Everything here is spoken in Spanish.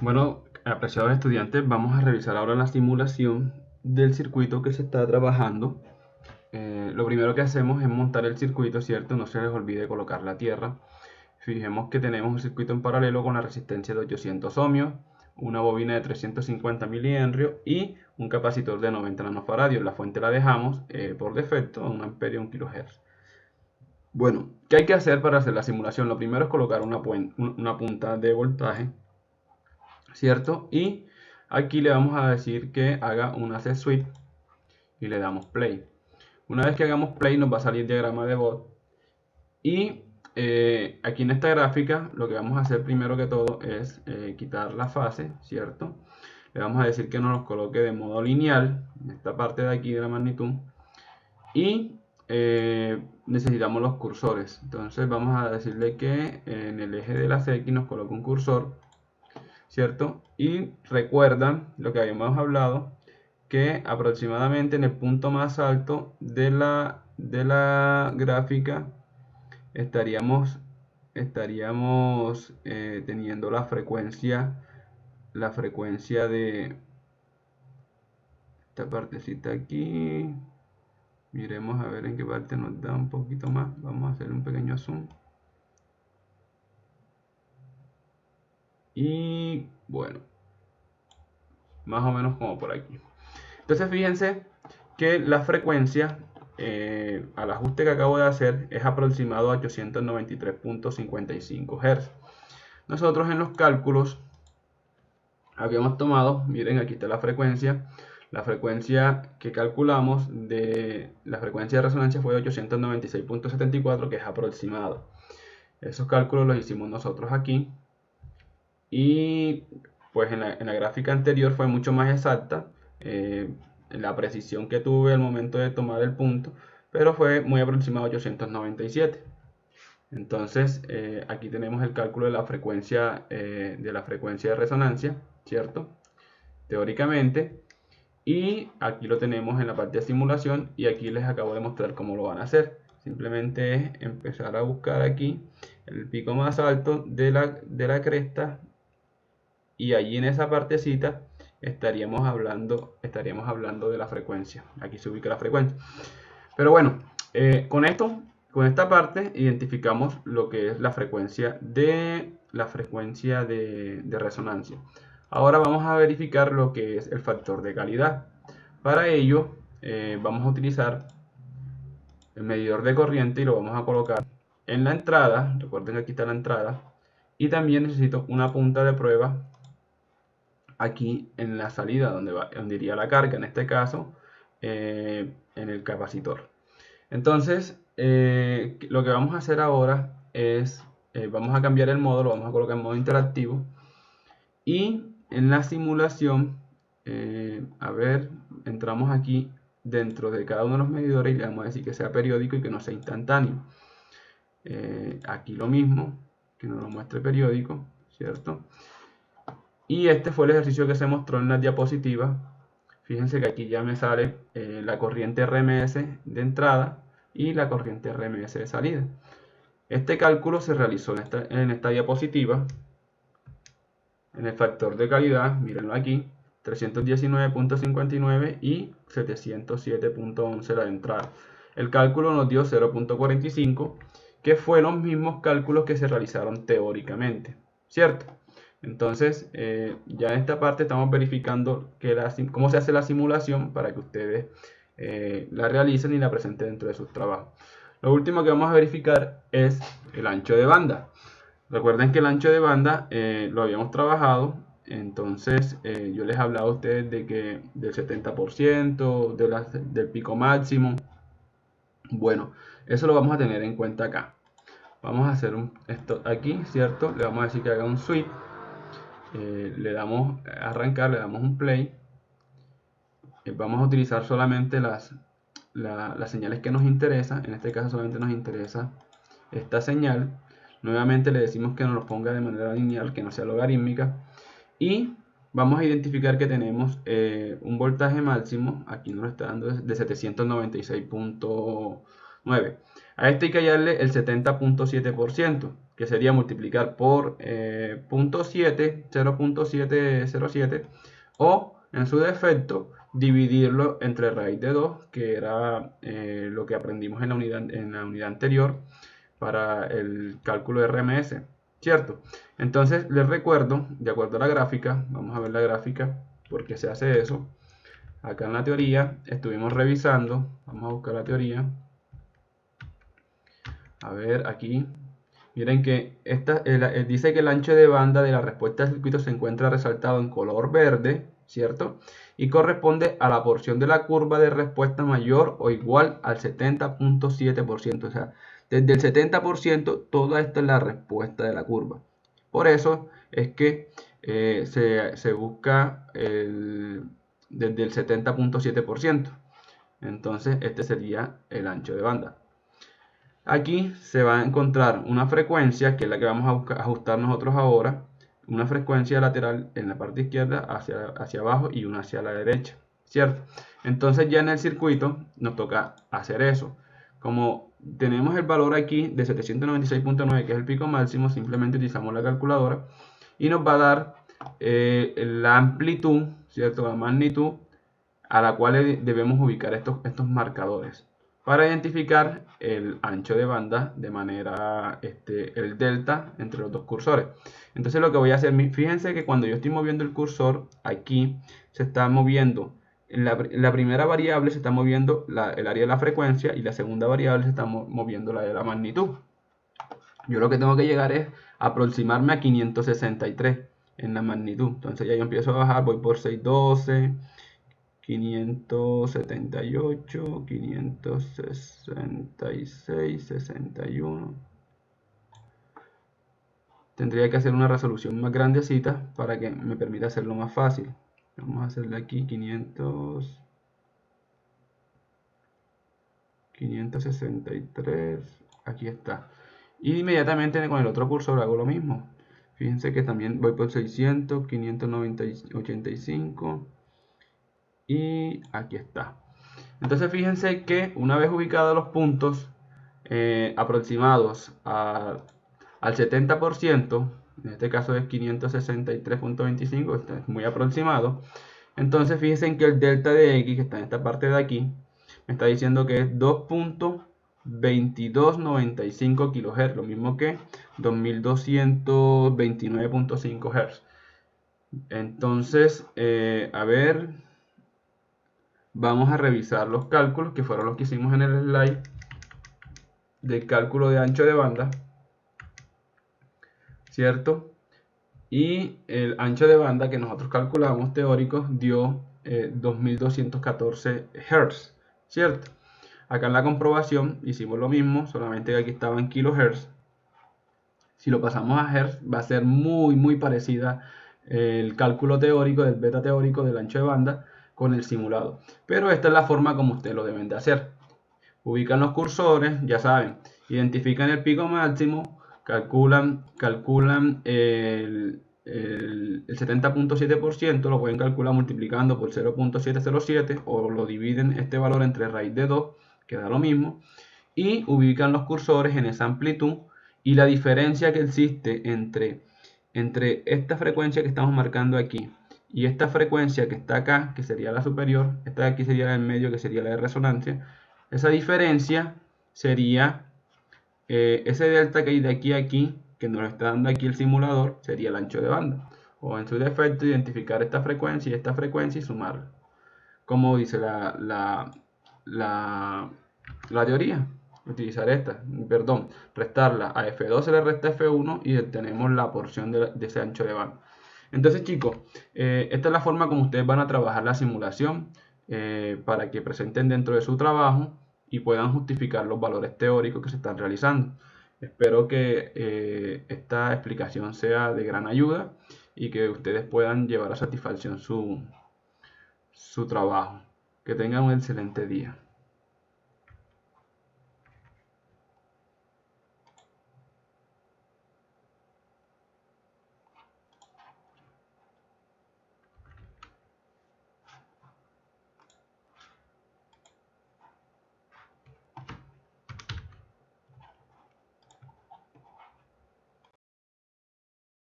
Bueno, apreciados estudiantes, vamos a revisar ahora la simulación del circuito que se está trabajando. Lo primero que hacemos es montar el circuito, ¿cierto? No se les olvide colocar la tierra. Fijemos que tenemos un circuito en paralelo con la resistencia de 800 ohmios, una bobina de 350 milihenrios y un capacitor de 90 nanofaradios. La fuente la dejamos por defecto a 1 amperio y 1 kilohertz. Bueno, ¿qué hay que hacer para hacer la simulación? Lo primero es colocar una punta de voltaje, ¿cierto? Y aquí le vamos a decir que haga una C sweep y le damos play. Una vez que hagamos play nos va a salir diagrama de Bott y aquí en esta gráfica lo que vamos a hacer primero que todo es quitar la fase, ¿cierto? Le vamos a decir que nos los coloque de modo lineal en esta parte de aquí de la magnitud y necesitamos los cursores. Entonces vamos a decirle que en el eje de las X nos coloque un cursor, ¿cierto? Y recuerdan lo que habíamos hablado, que aproximadamente en el punto más alto de la gráfica estaríamos teniendo la frecuencia de esta partecita aquí. Miremos a ver en qué parte nos da un poquito más. Vamos a hacer un pequeño zoom. Y bueno, más o menos como por aquí. Entonces fíjense que la frecuencia al ajuste que acabo de hacer es aproximado a 893.55 Hz. Nosotros en los cálculos habíamos tomado, miren, aquí está la frecuencia que calculamos de la frecuencia de resonancia fue de 896.74, que es aproximado. Esos cálculos los hicimos nosotros aquí y pues en la gráfica anterior fue mucho más exacta la precisión que tuve al momento de tomar el punto, pero fue muy aproximado a 897. Entonces aquí tenemos el cálculo de la frecuencia de resonancia, ¿cierto? Teóricamente. Y aquí lo tenemos en la parte de simulación y aquí les acabo de mostrar cómo lo van a hacer. Simplemente es empezar a buscar aquí el pico más alto de la cresta y allí en esa partecita estaríamos hablando de la frecuencia. Aquí se ubica la frecuencia. Pero bueno, con esta parte identificamos lo que es la frecuencia de resonancia. Ahora vamos a verificar lo que es el factor de calidad. Para ello vamos a utilizar el medidor de corriente y lo vamos a colocar en la entrada. Recuerden que aquí está la entrada. Y también necesito una punta de prueba aquí en la salida donde iría la carga, en este caso en el capacitor. Entonces lo que vamos a hacer ahora es vamos a cambiar el modo, lo vamos a colocar en modo interactivo y en la simulación a ver, entramos aquí dentro de cada uno de los medidores y le vamos a decir que sea periódico y que no sea instantáneo. Aquí lo mismo, que nos lo muestre periódico, ¿cierto? Y este fue el ejercicio que se mostró en la diapositiva. Fíjense que aquí ya me sale la corriente RMS de entrada y la corriente RMS de salida. Este cálculo se realizó en esta diapositiva. En el factor de calidad, mírenlo aquí, 319.59 y 707.11 la de entrada. El cálculo nos dio 0.45, que fue los mismos cálculos que se realizaron teóricamente, ¿cierto? Entonces, ya en esta parte estamos verificando cómo se hace la simulación para que ustedes la realicen y la presenten dentro de sus trabajos. Lo último que vamos a verificar es el ancho de banda. Recuerden que el ancho de banda lo habíamos trabajado, entonces yo les hablaba a ustedes de que del 70%, del pico máximo. Bueno, eso lo vamos a tener en cuenta acá. Vamos a hacer esto aquí, ¿cierto? Le vamos a decir que haga un sweep. Le damos a arrancar, le damos un play. Vamos a utilizar solamente las señales que nos interesan. En este caso solamente nos interesa esta señal. Nuevamente le decimos que nos lo ponga de manera lineal, que no sea logarítmica. Y vamos a identificar que tenemos un voltaje máximo, aquí nos lo está dando de 796.9. A este hay que hallarle el 70.7%. que sería multiplicar por 0.707, o en su defecto dividirlo entre raíz de 2, que era lo que aprendimos en la unidad anterior para el cálculo de RMS, ¿cierto? Entonces les recuerdo, de acuerdo a la gráfica, vamos a ver la gráfica, por qué se hace eso. Acá en la teoría estuvimos revisando, vamos a buscar la teoría, a ver aquí, miren que dice que el ancho de banda de la respuesta del circuito se encuentra resaltado en color verde, ¿cierto? Y corresponde a la porción de la curva de respuesta mayor o igual al 70.7%. O sea, desde el 70% toda esta es la respuesta de la curva. Por eso es que se busca desde el 70.7%. Entonces este sería el ancho de banda. Aquí se va a encontrar una frecuencia, que es la que vamos a ajustar nosotros ahora, una frecuencia lateral en la parte izquierda hacia abajo y una hacia la derecha, ¿cierto? Entonces ya en el circuito nos toca hacer eso. Como tenemos el valor aquí de 796.9, que es el pico máximo, simplemente utilizamos la calculadora y nos va a dar la amplitud, ¿cierto? La magnitud a la cual debemos ubicar estos marcadores para identificar el ancho de banda de manera, el delta entre los dos cursores. Entonces lo que voy a hacer, fíjense que cuando yo estoy moviendo el cursor, aquí se está moviendo, en la primera variable se está moviendo el área de la frecuencia y la segunda variable se está moviendo la de la magnitud. Yo lo que tengo que llegar es aproximarme a 563 en la magnitud. Entonces ya yo empiezo a bajar, voy por 612. 578, 566, 61. Tendría que hacer una resolución más grandecita para que me permita hacerlo más fácil. Vamos a hacerle aquí 563. Aquí está. Y inmediatamente con el otro cursor hago lo mismo. Fíjense que también voy por 600, 585. Y aquí está. Entonces fíjense que una vez ubicados los puntos aproximados al 70%, en este caso es 563.25, este es muy aproximado. Entonces fíjense que el delta de X, que está en esta parte de aquí, me está diciendo que es 2.2295 kHz, lo mismo que 2229.5 Hz. Entonces, a ver, vamos a revisar los cálculos que fueron los que hicimos en el slide del cálculo de ancho de banda, ¿cierto? Y el ancho de banda que nosotros calculamos teórico dio 2214 Hz, ¿cierto? Acá en la comprobación hicimos lo mismo, solamente que aquí estaba en kilohertz. Si lo pasamos a Hz va a ser muy parecida el cálculo teórico del beta teórico del ancho de banda con el simulado. Pero esta es la forma como ustedes lo deben de hacer. Ubican los cursores, ya saben, identifican el pico máximo, calculan el 70.7%, lo pueden calcular multiplicando por 0.707 o lo dividen este valor entre raíz de 2, que da lo mismo, y ubican los cursores en esa amplitud y la diferencia que existe entre esta frecuencia que estamos marcando aquí y esta frecuencia que está acá, que sería la superior, esta de aquí sería la del medio, que sería la de resonancia. Esa diferencia sería ese delta que hay de aquí a aquí, que nos lo está dando aquí el simulador, sería el ancho de banda. O en su defecto, identificar esta frecuencia y sumarla. Como dice la teoría. Utilizar restarla a F2 se le resta F1 y tenemos la porción de ese ancho de banda. Entonces, chicos, esta es la forma como ustedes van a trabajar la simulación para que presenten dentro de su trabajo y puedan justificar los valores teóricos que se están realizando. Espero que esta explicación sea de gran ayuda y que ustedes puedan llevar a satisfacción su trabajo. Que tengan un excelente día.